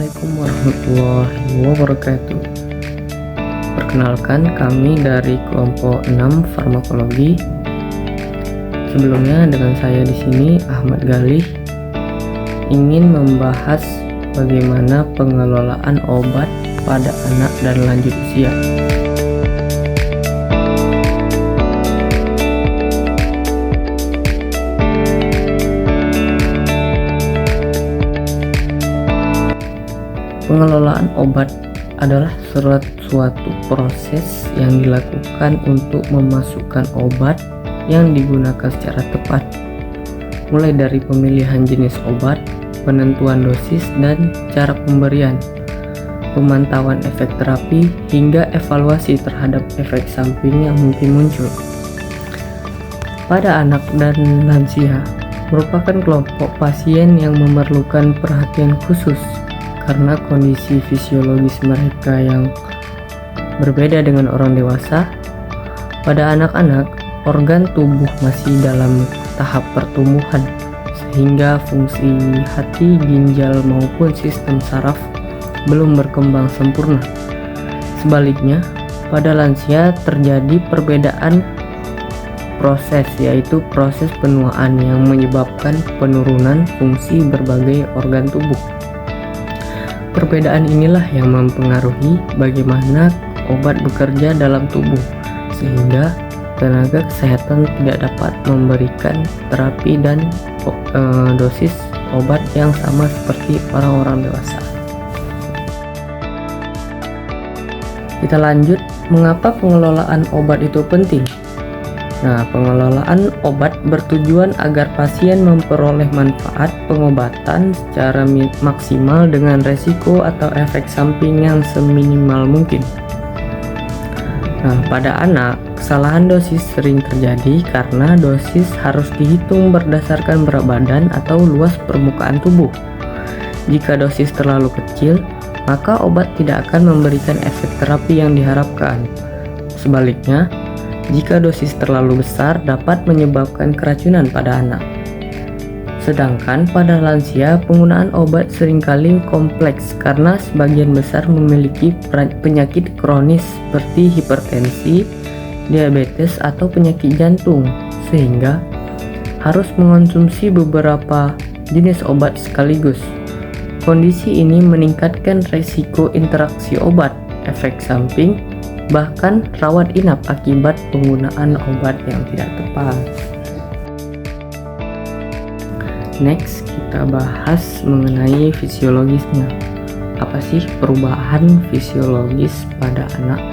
Assalamualaikum warahmatullahi wabarakatuh. Perkenalkan, kami dari kelompok 6 farmakologi. Sebelumnya dengan saya di sini Ahmad Galih ingin membahas bagaimana pengelolaan obat pada anak dan lanjut usia. Pengelolaan obat adalah suatu proses yang dilakukan untuk memasukkan obat yang digunakan secara tepat, mulai dari pemilihan jenis obat, penentuan dosis dan cara pemberian, pemantauan efek terapi, hingga evaluasi terhadap efek samping yang mungkin muncul. Pada anak dan lansia merupakan kelompok pasien yang memerlukan perhatian khusus karena kondisi fisiologis mereka yang berbeda dengan orang dewasa. Pada anak-anak, organ tubuh masih dalam tahap pertumbuhan, sehingga fungsi hati, ginjal maupun sistem saraf belum berkembang sempurna. Sebaliknya, pada lansia terjadi perbedaan proses, yaitu proses penuaan yang menyebabkan penurunan fungsi berbagai organ tubuh. Perbedaan inilah yang mempengaruhi bagaimana obat bekerja dalam tubuh, sehingga tenaga kesehatan tidak dapat memberikan terapi dan dosis obat yang sama seperti orang-orang dewasa. Kita lanjut, mengapa pengelolaan obat itu penting? Nah, pengelolaan obat bertujuan agar pasien memperoleh manfaat pengobatan secara maksimal dengan resiko atau efek samping yang seminimal mungkin. Nah, pada anak, kesalahan dosis sering terjadi karena dosis harus dihitung berdasarkan berat badan atau luas permukaan tubuh. Jika dosis terlalu kecil, maka obat tidak akan memberikan efek terapi yang diharapkan. Sebaliknya, jika dosis terlalu besar dapat menyebabkan keracunan pada anak. Sedangkan pada lansia, penggunaan obat seringkali kompleks karena sebagian besar memiliki penyakit kronis seperti hipertensi, diabetes, atau penyakit jantung, sehingga harus mengonsumsi beberapa jenis obat sekaligus. Kondisi ini meningkatkan resiko interaksi obat, efek samping, bahkan rawat inap akibat penggunaan obat yang tidak tepat. Next, kita bahas mengenai fisiologisnya. Apa sih perubahan fisiologis pada anak?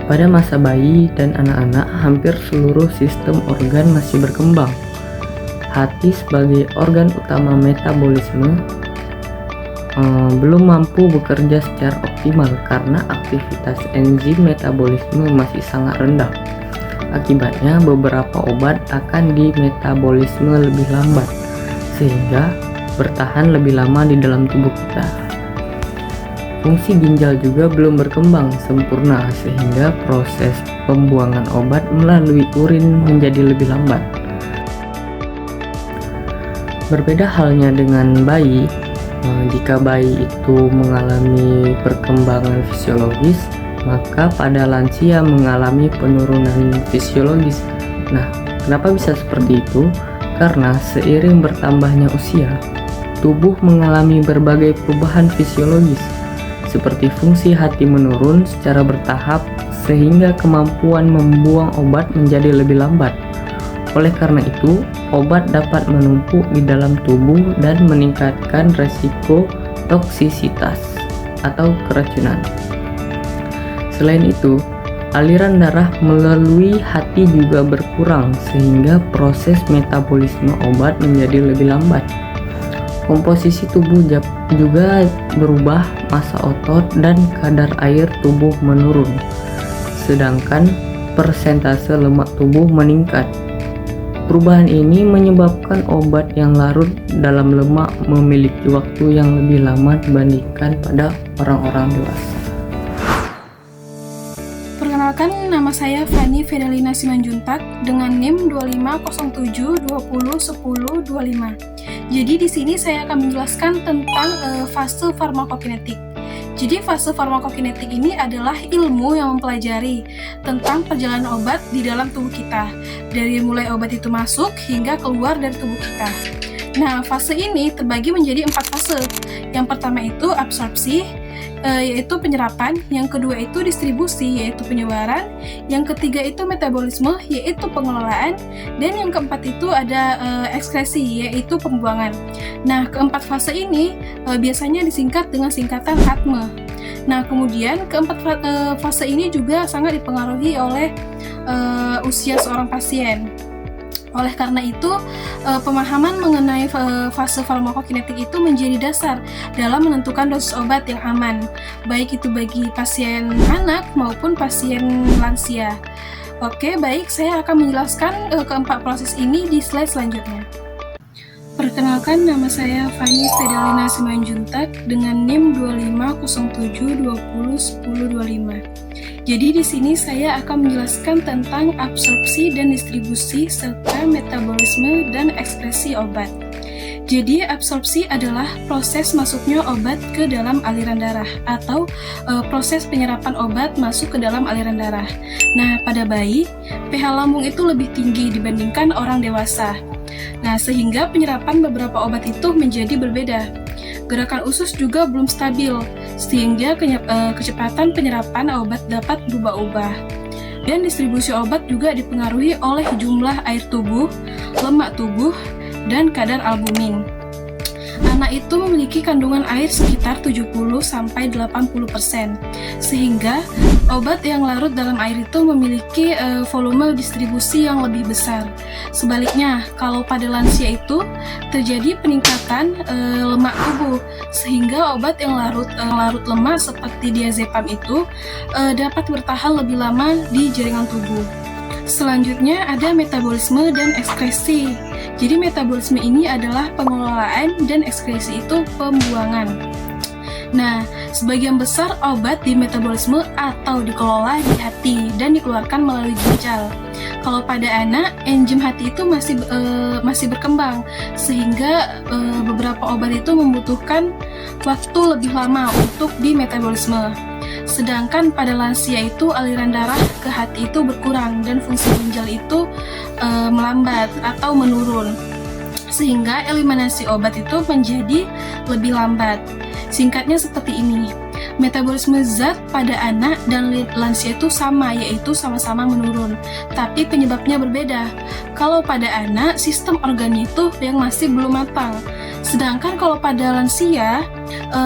Pada masa bayi dan anak-anak, hampir seluruh sistem organ masih berkembang. Hati sebagai organ utama metabolisme belum mampu bekerja secara optimal karena aktivitas enzim metabolisme masih sangat rendah. Akibatnya, beberapa obat akan dimetabolisme lebih lambat, sehingga bertahan lebih lama di dalam tubuh kita. Fungsi ginjal juga belum berkembang sempurna, sehingga proses pembuangan obat melalui urin menjadi lebih lambat. Berbeda halnya dengan bayi. Jika bayi itu mengalami perkembangan fisiologis, maka pada lansia mengalami penurunan fisiologis. Nah, kenapa bisa seperti itu? Karena seiring bertambahnya usia, tubuh mengalami berbagai perubahan fisiologis, seperti fungsi hati menurun secara bertahap, sehingga kemampuan membuang obat menjadi lebih lambat. Oleh karena itu, obat dapat menumpuk di dalam tubuh dan meningkatkan resiko toksisitas atau keracunan. Selain itu, aliran darah melalui hati juga berkurang sehingga proses metabolisme obat menjadi lebih lambat. Komposisi tubuh juga berubah, massa otot dan kadar air tubuh menurun, sedangkan persentase lemak tubuh meningkat. Perubahan ini menyebabkan obat yang larut dalam lemak memiliki waktu yang lebih lama dibandingkan pada orang-orang dewasa. Perkenalkan, nama saya Fani Fidelina Simanjuntak dengan NIM 2507201025. Jadi di sini saya akan menjelaskan tentang fase farmakokinetik. Jadi fase farmakokinetik ini adalah ilmu yang mempelajari tentang perjalanan obat di dalam tubuh kita, dari mulai obat itu masuk hingga keluar dari tubuh kita. Nah, fase ini terbagi menjadi 4 fase. Yang pertama itu absorpsi, yaitu penyerapan. Yang kedua itu distribusi, yaitu penyebaran. Yang ketiga itu metabolisme, yaitu pengelolaan. Dan yang keempat itu ada ekskresi, yaitu pembuangan. Nah, keempat fase ini biasanya disingkat dengan singkatan ATME. Nah, kemudian keempat fase ini juga sangat dipengaruhi oleh usia seorang pasien. Oleh karena itu, pemahaman mengenai fase farmakokinetik itu menjadi dasar dalam menentukan dosis obat yang aman, baik itu bagi pasien anak maupun pasien lansia. Oke, baik, saya akan menjelaskan keempat proses ini di slide selanjutnya. Perkenalkan, nama saya Fanny Fedelina Simanjuntak dengan NIM 2507201025. Jadi di sini saya akan menjelaskan tentang absorpsi dan distribusi serta metabolisme dan ekskresi obat. Jadi absorpsi adalah proses masuknya obat ke dalam aliran darah atau proses penyerapan obat masuk ke dalam aliran darah. Nah, pada bayi, pH lambung itu lebih tinggi dibandingkan orang dewasa. Nah, sehingga penyerapan beberapa obat itu menjadi berbeda. Gerakan usus juga belum stabil, sehingga kecepatan penyerapan obat dapat berubah-ubah. Dan distribusi obat juga dipengaruhi oleh jumlah air tubuh, lemak tubuh, dan kadar albumin. Anak itu memiliki kandungan air sekitar 70-80%, sehingga obat yang larut dalam air itu memiliki volume distribusi yang lebih besar. Sebaliknya, kalau pada lansia itu terjadi peningkatan lemak tubuh, sehingga obat yang larut lemak seperti diazepam itu dapat bertahan lebih lama di jaringan tubuh. Selanjutnya ada metabolisme dan ekskresi. Jadi metabolisme ini adalah pengelolaan dan ekskresi itu pembuangan. Nah, sebagian besar obat di metabolisme atau dikelola di hati dan dikeluarkan melalui ginjal. Kalau pada anak, enzim hati itu masih berkembang, sehingga beberapa obat itu membutuhkan waktu lebih lama untuk di metabolisme. Sedangkan pada lansia itu aliran darah ke hati itu berkurang dan fungsi ginjal itu melambat atau menurun, sehingga eliminasi obat itu menjadi lebih lambat. Singkatnya seperti ini, metabolisme zat pada anak dan lansia itu sama, yaitu sama-sama menurun, tapi penyebabnya berbeda. Kalau pada anak, sistem organnya itu yang masih belum matang, sedangkan kalau pada lansia,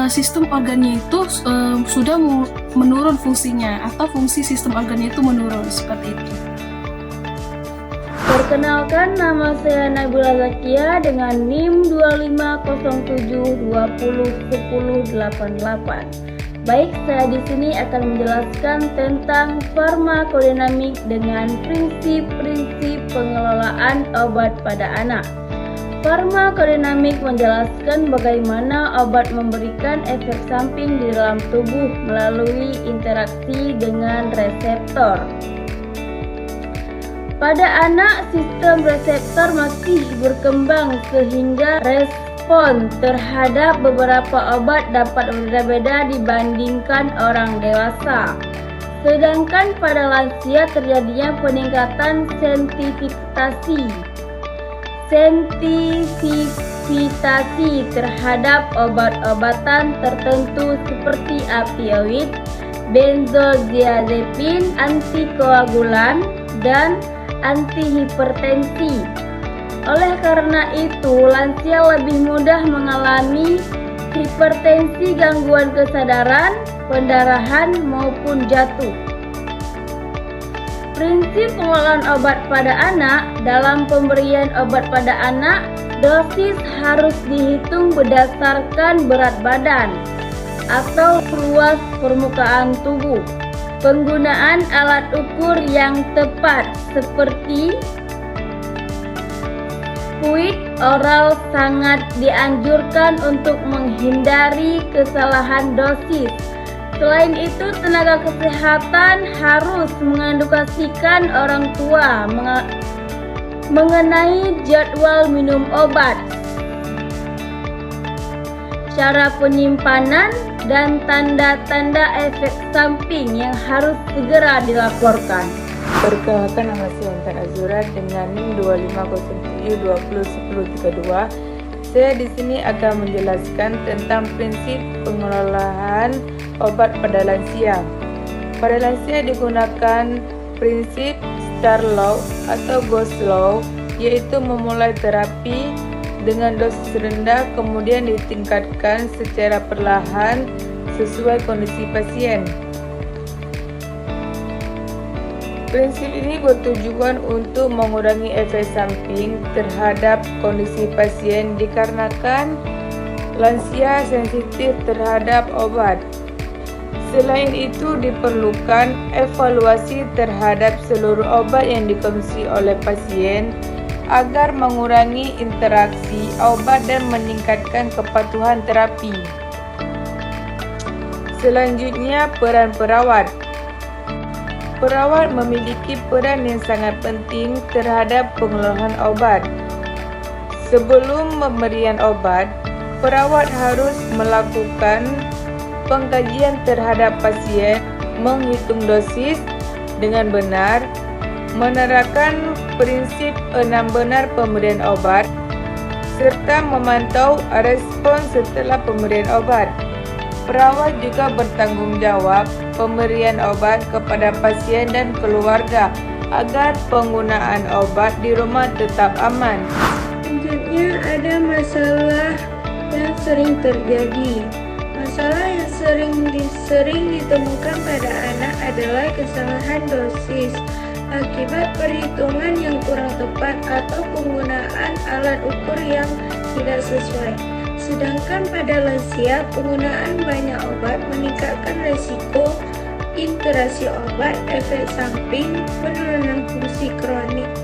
sistem organnya itu sudah menurun fungsinya, atau fungsi sistem organnya itu menurun, seperti itu. Perkenalkan, nama saya Nabila Zakia dengan NIM 2507201088. Baik, saya di sini akan menjelaskan tentang farmakodinamik dengan prinsip-prinsip pengelolaan obat pada anak. Farmakodinamik menjelaskan bagaimana obat memberikan efek samping di dalam tubuh melalui interaksi dengan reseptor. Pada anak, sistem reseptor masih berkembang sehingga respon terhadap beberapa obat dapat berbeda-beda dibandingkan orang dewasa. Sedangkan pada lansia terjadinya peningkatan sensitivitas terhadap obat-obatan tertentu seperti opioid, benzodiazepin, antikoagulan, dan antihipertensi. Oleh karena itu, lansia lebih mudah mengalami hipertensi, gangguan kesadaran, pendarahan, maupun jatuh. Prinsip pengelolaan obat pada anak. Dalam pemberian obat pada anak, dosis harus dihitung berdasarkan berat badan atau luas permukaan tubuh. Penggunaan alat ukur yang tepat seperti fluid oral sangat dianjurkan untuk menghindari kesalahan dosis. Selain itu, tenaga kesehatan harus mengedukasikan orang tua mengenai jadwal minum obat. cara penyimpanan, dan tanda-tanda efek samping yang harus segera dilaporkan. Perkenalkan, nama saya Intan Azura dengan NIM 2507201032. Saya di sini akan menjelaskan tentang prinsip pengelolaan obat pada lansia. Pada lansia digunakan prinsip start low atau go slow, yaitu memulai terapi dengan dosis rendah kemudian ditingkatkan secara perlahan sesuai kondisi pasien. Prinsip ini bertujuan untuk mengurangi efek samping terhadap kondisi pasien dikarenakan lansia sensitif terhadap obat. Selain itu, diperlukan evaluasi terhadap seluruh obat yang dikonsumsi oleh pasien agar mengurangi interaksi obat dan meningkatkan kepatuhan terapi. Selanjutnya, peran perawat. Perawat memiliki peran yang sangat penting terhadap pengelolaan obat. Sebelum pemberian obat, perawat harus melakukan pengkajian terhadap pasien, menghitung dosis dengan benar, menerapkan prinsip 6 benar pemberian obat, serta memantau respon setelah pemberian obat. Perawat juga bertanggung jawab pemberian obat kepada pasien dan keluarga agar penggunaan obat di rumah tetap aman. Selanjutnya ada masalah yang sering terjadi. Masalah yang sering ditemukan pada anak adalah kesalahan dosis akibat perhitungan yang kurang tepat atau penggunaan alat ukur yang tidak sesuai. Sedangkan pada lansia, penggunaan banyak obat meningkatkan risiko interaksi obat, efek samping, penurunan fungsi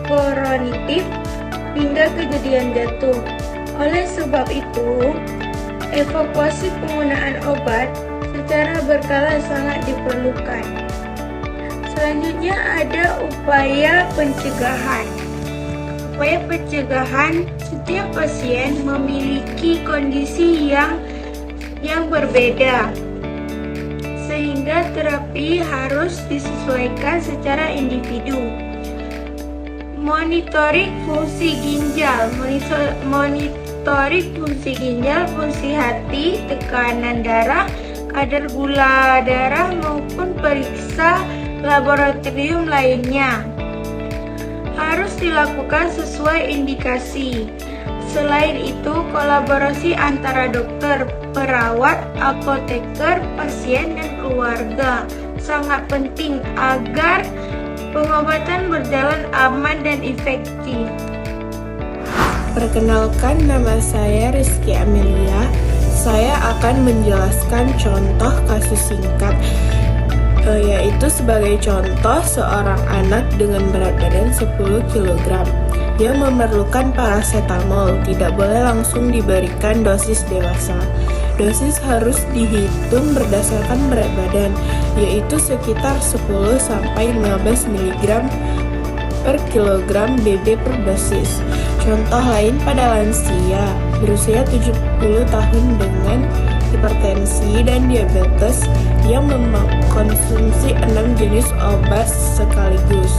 kognitif, hingga kejadian jatuh. Oleh sebab itu, evaluasi penggunaan obat secara berkala sangat diperlukan. Selanjutnya ada upaya pencegahan. Upaya pencegahan, setiap pasien memiliki kondisi yang berbeda, sehingga terapi harus disesuaikan secara individu. Monitoring fungsi ginjal, fungsi hati, tekanan darah, kadar gula darah maupun periksa laboratorium lainnya harus dilakukan sesuai indikasi. Selain itu, kolaborasi antara dokter, perawat, apoteker, pasien, dan keluarga sangat penting agar pengobatan berjalan aman dan efektif. Perkenalkan, nama saya Rizky Amelia. Saya akan menjelaskan contoh kasus singkat, yaitu sebagai contoh seorang anak dengan berat badan 10 kg yang memerlukan paracetamol. Tidak boleh langsung diberikan dosis dewasa. Dosis harus dihitung berdasarkan berat badan, yaitu sekitar 10-15 mg per kilogram BB per dosis. Contoh lain pada lansia berusia 70 tahun dengan hipertensi dan diabetes yang mengkonsumsi 6 jenis obat sekaligus.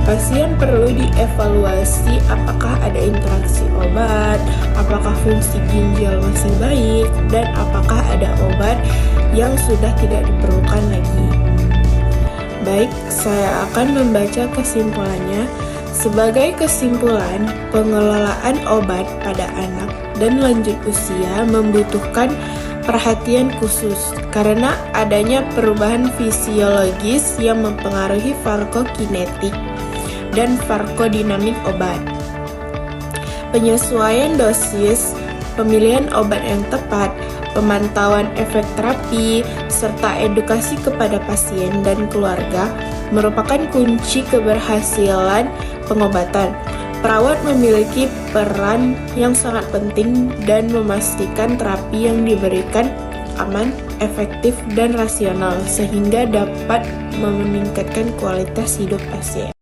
Pasien perlu dievaluasi apakah ada interaksi obat, apakah fungsi ginjal masih baik, dan apakah ada obat yang sudah tidak diperlukan lagi. Baik, saya akan membaca kesimpulannya. Sebagai kesimpulan, pengelolaan obat pada anak dan lanjut usia membutuhkan perhatian khusus karena adanya perubahan fisiologis yang mempengaruhi farmakokinetik dan farmakodinamik obat. Penyesuaian dosis, pemilihan obat yang tepat, pemantauan efek terapi, serta edukasi kepada pasien dan keluarga merupakan kunci keberhasilan pengobatan. Perawat memiliki peran yang sangat penting dan memastikan terapi yang diberikan aman, efektif, dan rasional sehingga dapat meningkatkan kualitas hidup pasien.